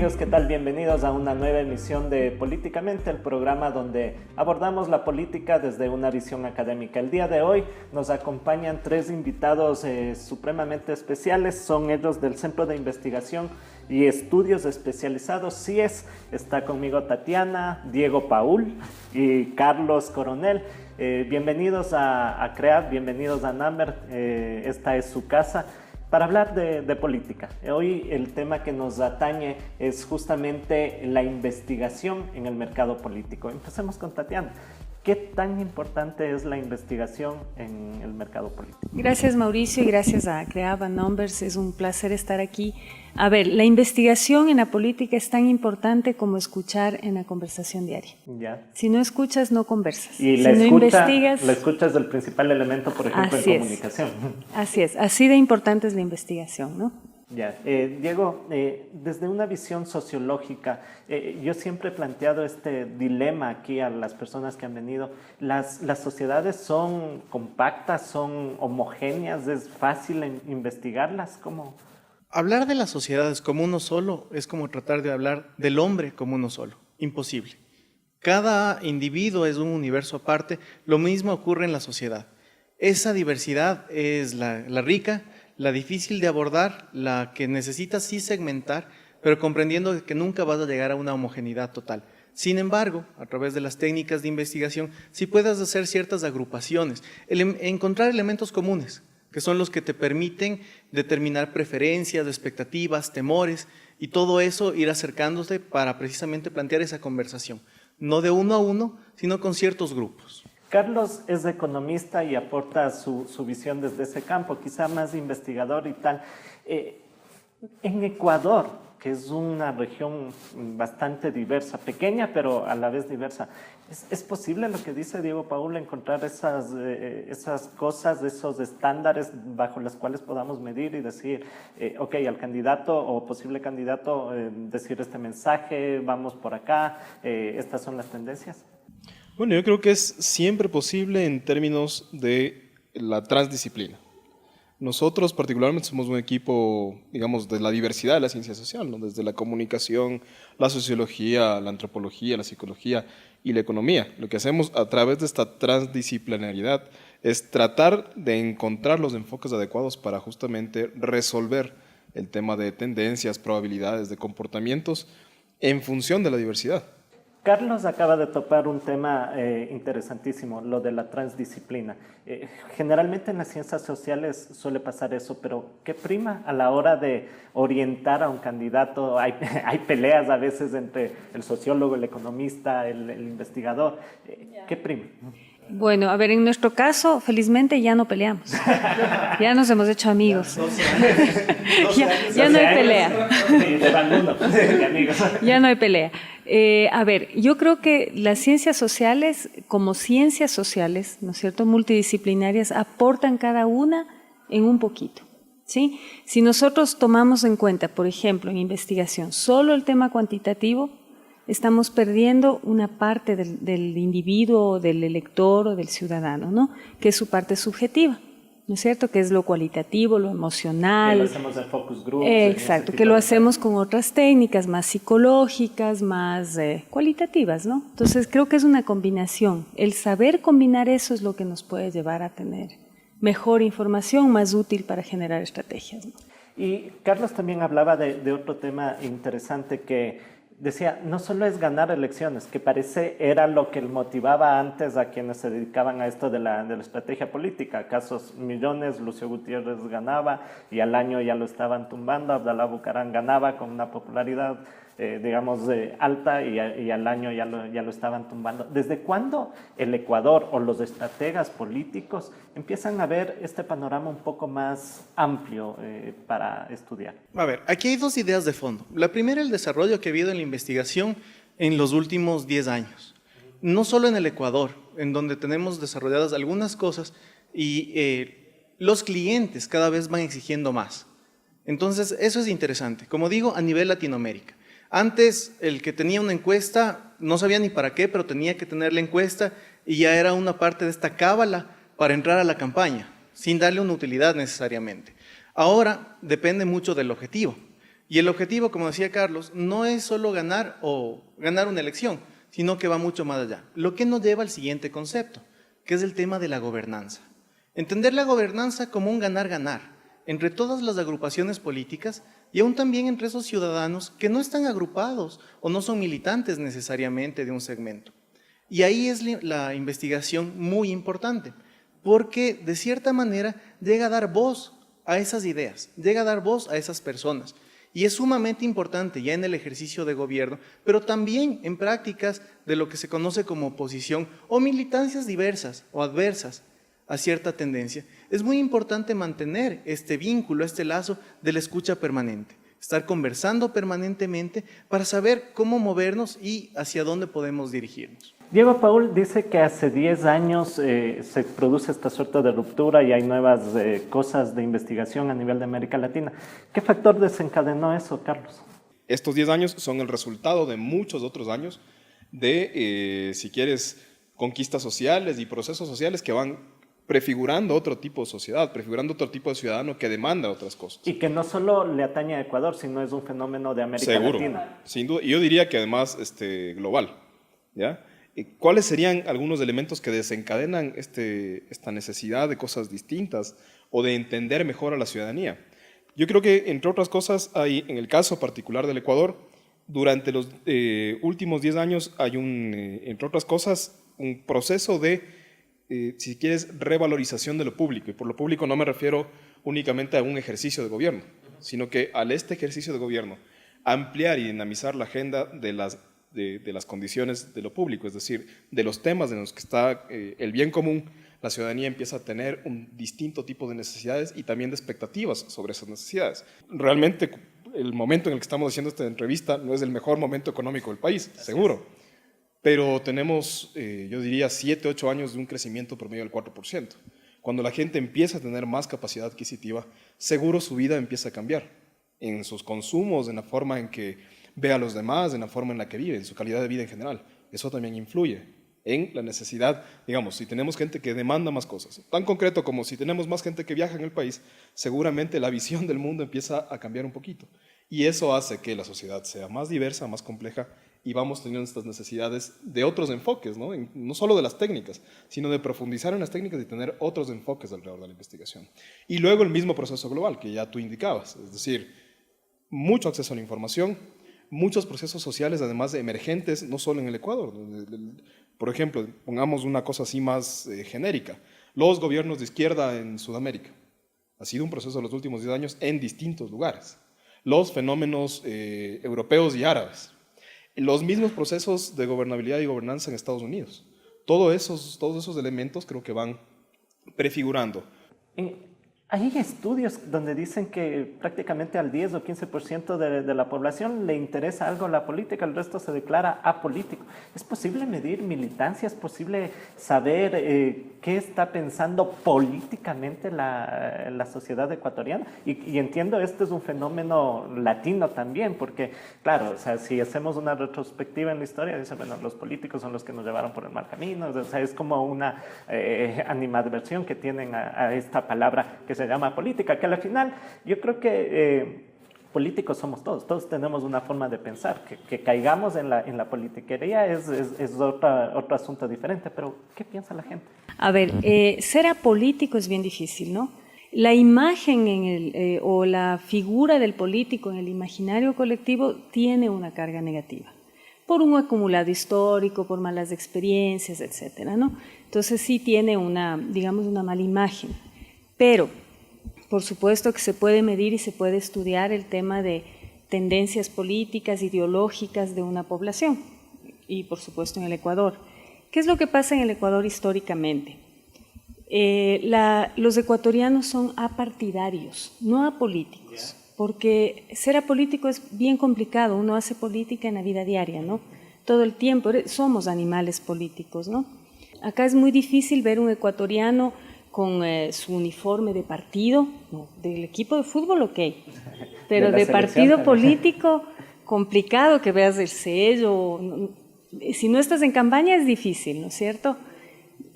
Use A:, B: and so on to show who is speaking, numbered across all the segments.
A: amigos, ¿qué tal? Bienvenidos a una nueva emisión de Políticamente, el programa donde abordamos la política desde una visión académica. El día de hoy nos acompañan tres invitados supremamente especiales. Son ellos del Centro de Investigación y Estudios Especializados, CIES. Está conmigo Tatiana, Diego Paul y Carlos Coronel. Bienvenidos a CREAD, bienvenidos a NAMER. Esta es su casa para hablar de política. Hoy el tema que nos atañe es justamente la investigación en el mercado político. Empecemos con Tatiana. ¿Qué tan importante es la investigación en el mercado político?
B: Gracias, Mauricio, y gracias a CREAD, a Numbers. Es un placer estar aquí. A ver, la investigación en la política es tan importante como escuchar en la conversación diaria.
A: Ya.
B: Si no escuchas, no conversas.
A: Y la escucha es el principal elemento, por ejemplo, en comunicación.
B: Así es, así de importante es la investigación, ¿no?
A: Ya. Diego, desde una visión sociológica, yo siempre he planteado este dilema aquí a las personas que han venido. ¿Las sociedades son compactas, son homogéneas? ¿Es fácil investigarlas? ¿Cómo?
C: Hablar de las sociedades como uno solo es como tratar de hablar del hombre como uno solo. Imposible. Cada individuo es un universo aparte. Lo mismo ocurre en la sociedad. Esa diversidad es la rica, la difícil de abordar, la que necesitas sí segmentar, pero comprendiendo que nunca vas a llegar a una homogeneidad total. Sin embargo, a través de las técnicas de investigación, sí puedes hacer ciertas agrupaciones, encontrar elementos comunes, que son los que te permiten determinar preferencias, expectativas, temores, y todo eso ir acercándose para precisamente plantear esa conversación, no de uno a uno, sino con ciertos grupos.
A: Carlos es economista y aporta su visión desde ese campo, quizá más investigador y tal. En Ecuador, que es una región bastante diversa, pequeña pero a la vez diversa, ¿es posible lo que dice Diego Paul, encontrar esas cosas, esos estándares bajo los cuales podamos medir y decir, ok, al candidato o posible candidato, decir este mensaje, vamos por acá, estas son las tendencias?
D: Bueno, yo creo que es siempre posible en términos de la transdisciplina. Nosotros particularmente somos un equipo, digamos, de la diversidad de la ciencia social, ¿no? Desde la comunicación, la sociología, la antropología, la psicología y la economía. Lo que hacemos a través de esta transdisciplinaridad es tratar de encontrar los enfoques adecuados para justamente resolver el tema de tendencias, probabilidades, de comportamientos en función de la diversidad.
A: Carlos acaba de topar un tema interesantísimo, lo de la transdisciplina. Generalmente en las ciencias sociales suele pasar eso, pero ¿qué prima a la hora de orientar a un candidato? Hay peleas a veces entre el sociólogo, el economista, el investigador. ¿Qué prima?
B: Bueno, a ver, en nuestro caso, felizmente ya no peleamos. Ya nos hemos hecho amigos. Ya no hay pelea. Ya no hay pelea. A ver, yo creo que las ciencias sociales, como ciencias sociales, ¿no es cierto?, multidisciplinarias, aportan cada una en un poquito, ¿sí? Si nosotros tomamos en cuenta, por ejemplo, en investigación, solo el tema cuantitativo, estamos perdiendo una parte del individuo, del elector o del ciudadano, ¿no?, que es su parte subjetiva, ¿no es cierto?, que es lo cualitativo, lo emocional.
A: Que lo hacemos en focus groups.
B: Exacto, que lo hacemos con otras técnicas más psicológicas, más cualitativas, ¿no? Entonces creo que es una combinación. El saber combinar eso es lo que nos puede llevar a tener mejor información, más útil para generar estrategias, ¿no?
A: Y Carlos también hablaba de otro tema interesante que decía, no solo es ganar elecciones, que parece era lo que motivaba antes a quienes se dedicaban a esto de la estrategia política. Casos millones, Lucio Gutiérrez ganaba y al año ya lo estaban tumbando, Abdalá Bucaram ganaba con una popularidad, digamos, alta y al año ya lo estaban tumbando. ¿Desde cuándo el Ecuador o los estrategas políticos empiezan a ver este panorama un poco más amplio para estudiar?
C: A ver, aquí hay dos ideas de fondo. La primera, el desarrollo que ha habido en la investigación en los últimos 10 años. No solo en el Ecuador, en donde tenemos desarrolladas algunas cosas y los clientes cada vez van exigiendo más. Entonces, eso es interesante. Como digo, a nivel Latinoamérica. Antes, el que tenía una encuesta no sabía ni para qué, pero tenía que tener la encuesta y ya era una parte de esta cábala para entrar a la campaña, sin darle una utilidad necesariamente. Ahora depende mucho del objetivo. Y el objetivo, como decía Carlos, no es solo ganar o ganar una elección, sino que va mucho más allá. Lo que nos lleva al siguiente concepto, que es el tema de la gobernanza. Entender la gobernanza como un ganar-ganar entre todas las agrupaciones políticas y aún también entre esos ciudadanos que no están agrupados o no son militantes necesariamente de un segmento. Y ahí es la investigación muy importante, porque de cierta manera llega a dar voz a esas ideas, llega a dar voz a esas personas. Y es sumamente importante ya en el ejercicio de gobierno, pero también en prácticas de lo que se conoce como oposición o militancias diversas o adversas a cierta tendencia. Es muy importante mantener este vínculo, este lazo de la escucha permanente, estar conversando permanentemente para saber cómo movernos y hacia dónde podemos dirigirnos.
A: Diego Paul dice que hace 10 años se produce esta suerte de ruptura y hay nuevas cosas de investigación a nivel de América Latina. ¿Qué factor desencadenó eso, Carlos?
D: Estos 10 años son el resultado de muchos otros años de, si quieres, conquistas sociales y procesos sociales que van prefigurando otro tipo de sociedad, prefigurando otro tipo de ciudadano que demanda otras cosas.
A: Y que no solo le atañe a Ecuador, sino es un fenómeno de América Latina.
D: Sin duda. Y yo diría que además global, ¿ya? ¿Cuáles serían algunos elementos que desencadenan esta necesidad de cosas distintas o de entender mejor a la ciudadanía? Yo creo que, entre otras cosas, hay, en el caso particular del Ecuador, durante los últimos 10 años hay entre otras cosas, un proceso de, si quieres, revalorización de lo público. Y por lo público no me refiero únicamente a un ejercicio de gobierno, sino que al ejercicio de gobierno, ampliar y dinamizar la agenda de las condiciones de lo público, es decir, de los temas en los que está el bien común. La ciudadanía empieza a tener un distinto tipo de necesidades y también de expectativas sobre esas necesidades. Realmente, el momento en el que estamos haciendo esta entrevista no es el mejor momento económico del país, seguro, pero tenemos, yo diría, 7, 8 años de un crecimiento promedio del 4%. Cuando la gente empieza a tener más capacidad adquisitiva, seguro su vida empieza a cambiar en sus consumos, en la forma en que ve a los demás, en la forma en la que vive, en su calidad de vida en general. Eso también influye en la necesidad, digamos, si tenemos gente que demanda más cosas, tan concreto como si tenemos más gente que viaja en el país, seguramente la visión del mundo empieza a cambiar un poquito. Y eso hace que la sociedad sea más diversa, más compleja, y vamos teniendo estas necesidades de otros enfoques, ¿no? No solo de las técnicas, sino de profundizar en las técnicas y tener otros enfoques alrededor de la investigación. Y luego el mismo proceso global que ya tú indicabas, es decir, mucho acceso a la información, muchos procesos sociales, además emergentes, no solo en el Ecuador. Por ejemplo, pongamos una cosa así más genérica, los gobiernos de izquierda en Sudamérica. Ha sido un proceso de los últimos 10 años en distintos lugares. Los fenómenos europeos y árabes. Los mismos procesos de gobernabilidad y gobernanza en Estados Unidos. Todos esos elementos creo que van prefigurando.
A: Hay estudios donde dicen que prácticamente al 10 o 15% de la población le interesa algo la política, el resto se declara apolítico. ¿Es posible medir militancia? ¿Es posible saber qué está pensando políticamente la sociedad ecuatoriana? Y entiendo, este es un fenómeno latino también, porque, claro, o sea, si hacemos una retrospectiva en la historia, dicen, bueno, los políticos son los que nos llevaron por el mal camino, o sea, es como una animadversión que tienen a esta palabra que se llama política, que al final yo creo que políticos somos todos tenemos una forma de pensar, que caigamos en la politiquería es otro asunto diferente, pero ¿qué piensa la gente?
B: A ver, ser apolítico es bien difícil, ¿no? La imagen o la figura del político en el imaginario colectivo tiene una carga negativa, por un acumulado histórico, por malas experiencias, etcétera, ¿no? Entonces sí tiene digamos, una mala imagen, pero por supuesto que se puede medir y se puede estudiar el tema de tendencias políticas, ideológicas de una población, y por supuesto en el Ecuador. ¿Qué es lo que pasa en el Ecuador históricamente? Los ecuatorianos son apartidarios, no apolíticos, porque ser apolítico es bien complicado, uno hace política en la vida diaria, ¿no? Todo el tiempo, somos animales políticos, ¿no? Acá es muy difícil ver un ecuatoriano con su uniforme de partido, no, del equipo de fútbol, ok, pero de partido político, complicado que veas el sello, si no estás en campaña es difícil, ¿no es cierto?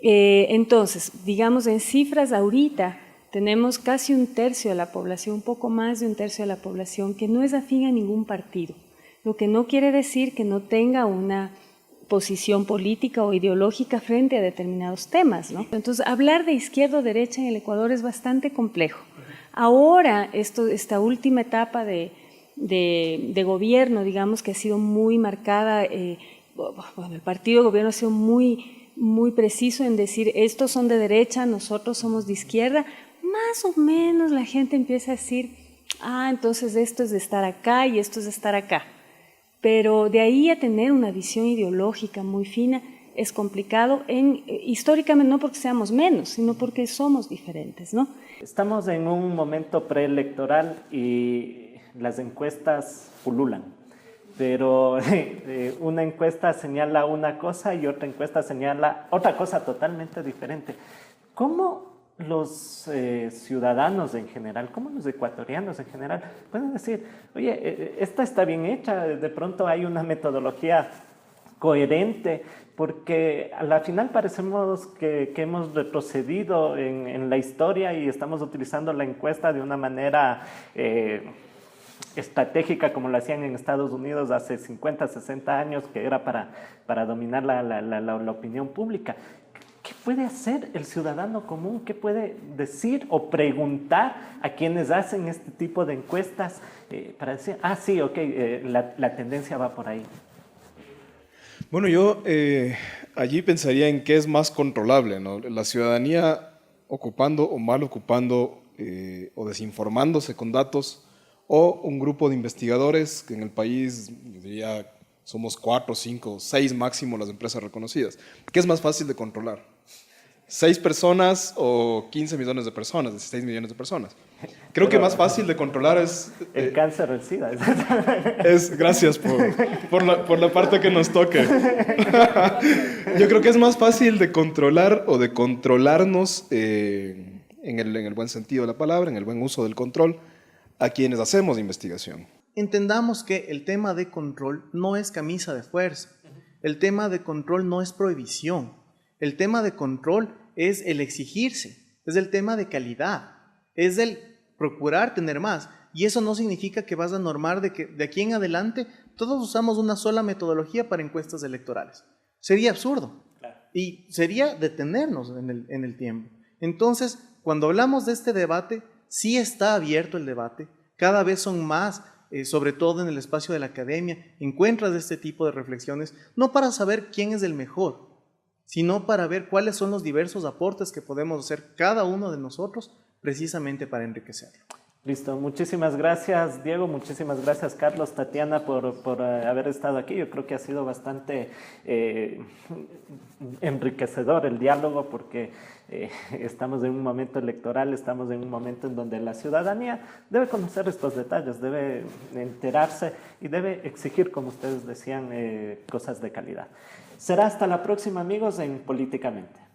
B: Entonces, digamos en cifras ahorita, tenemos casi un tercio de la población, un poco más de un tercio de la población, que no es afín a ningún partido, lo que no quiere decir que no tenga una posición política o ideológica frente a determinados temas, ¿no? Entonces, hablar de izquierda o derecha en el Ecuador es bastante complejo. Ahora, esta última etapa de gobierno, digamos que ha sido muy marcada, bueno, el partido de gobierno ha sido muy preciso en decir, estos son de derecha, nosotros somos de izquierda. Más o menos la gente empieza a decir, entonces esto es de estar acá y esto es de estar acá. Pero de ahí a tener una visión ideológica muy fina es complicado, históricamente no porque seamos menos, sino porque somos diferentes, ¿no?
A: Estamos en un momento preelectoral y las encuestas pululan, pero una encuesta señala una cosa y otra encuesta señala otra cosa totalmente diferente. ¿Cómo los ciudadanos en general, como los ecuatorianos en general, pueden decir, oye, esta está bien hecha, de pronto hay una metodología coherente, porque a la final parecemos que hemos retrocedido en la historia y estamos utilizando la encuesta de una manera estratégica como lo hacían en Estados Unidos hace 50, 60 años, que era para dominar la opinión pública? ¿Qué puede hacer el ciudadano común? ¿Qué puede decir o preguntar a quienes hacen este tipo de encuestas para decir, sí, ok, la tendencia va por ahí?
D: Bueno, yo allí pensaría en qué es más controlable, ¿no? La ciudadanía ocupando o mal ocupando o desinformándose con datos, o un grupo de investigadores que en el país, yo diría, somos 4, 5, 6 máximo las empresas reconocidas. ¿Qué es más fácil de controlar? ¿6 personas o 15 millones de personas, 16 millones de personas? Creo que más fácil de controlar es...
A: El cáncer, el SIDA.
D: Gracias por la parte que nos toque. Yo creo que es más fácil de controlar o de controlarnos en el buen sentido de la palabra, en el buen uso del control, a quienes hacemos investigación.
C: Entendamos que el tema de control no es camisa de fuerza. El tema de control no es prohibición. El tema de control es el exigirse, es el tema de calidad, es el procurar tener más. Y eso no significa que vas a normar de que de aquí en adelante todos usamos una sola metodología para encuestas electorales. Sería absurdo. Y sería detenernos en el tiempo. Entonces, cuando hablamos de este debate, sí está abierto el debate. Cada vez son más, sobre todo en el espacio de la academia, encuentras este tipo de reflexiones, no para saber quién es el mejor, sino para ver cuáles son los diversos aportes que podemos hacer cada uno de nosotros precisamente para enriquecerlo.
A: Listo, muchísimas gracias Diego, muchísimas gracias Carlos, Tatiana por haber estado aquí. Yo creo que ha sido bastante enriquecedor el diálogo porque estamos en un momento electoral, estamos en un momento en donde la ciudadanía debe conocer estos detalles, debe enterarse y debe exigir, como ustedes decían, cosas de calidad. Será hasta la próxima, amigos, en Políticamente.